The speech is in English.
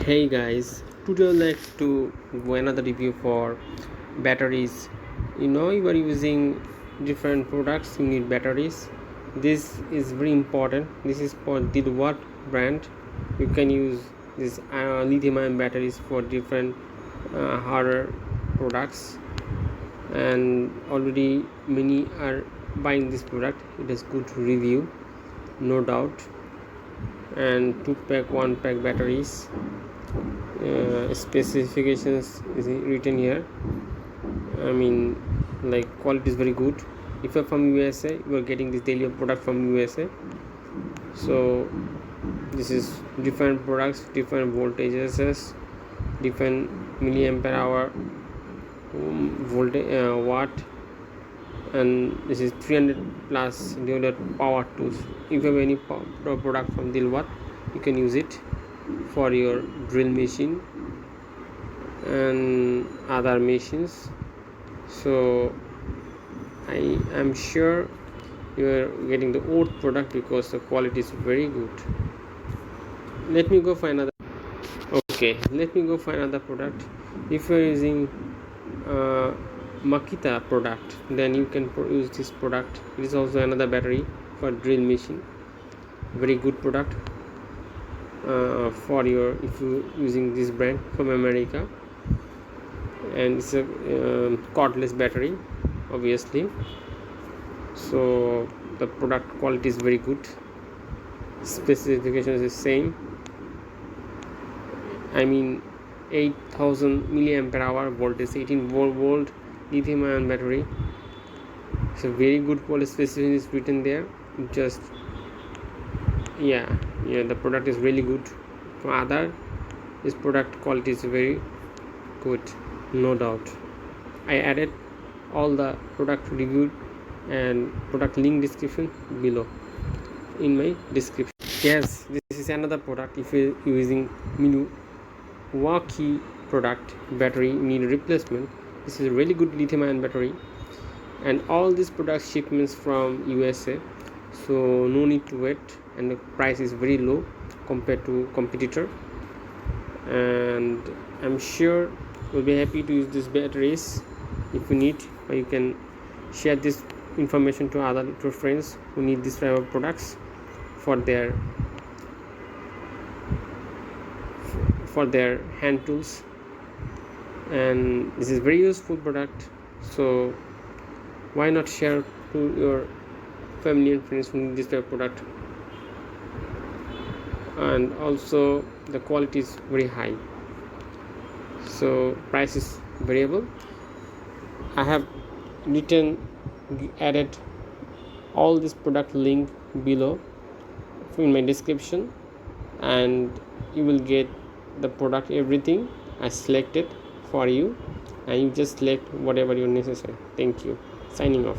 Hey guys, today I'd like to go another review for batteries. You are using different products, you need batteries. This is very important. This is for DeWalt brand. You can use this lithium-ion batteries for different harder products, and already many are buying this product. It is good review, no doubt. And 2-pack, 1-pack batteries. Specifications is written here. Like quality is very good. If you're from USA, you are getting this daily product from USA. So this is different products, different voltages, different milliampere hour, voltage, watt, and this is 300 plus DeWalt power tools. If you have any product from DeWalt, you can use it for your drill machine and other machines. So I am sure you are getting the old product because the quality is very good. Let me go for another product. If you are using Makita product, then you can use this product. It is also another battery for drill machine. Very good product for your, if you using this brand from America, and it's a cordless battery obviously. So the product quality is very good, specifications is same. 8000 milliampere hour voltage, 18 volt lithium-ion battery. It's a very good quality, specification is written there. Just the product is really good. For other, this product quality is very good, no doubt. I added all the product review and product link description below in my description. Yes, this is another product. If you're using Milwaukee product battery, need replacement, this is a really good lithium-ion battery, and all these product shipments from USA, so no need to wait, and the price is very low compared to competitor, and I'm sure you'll be happy to use these batteries. If you need, or you can share this information to other friends who need this type of products for their hand tools, and this is very useful product. So why not share to your family and friends who need this type of product? And also the quality is very high, so price is variable. I have added all this product link below in my description, and you will get the product, everything I selected for you, and you just select whatever you necessary. Thank you. Signing off.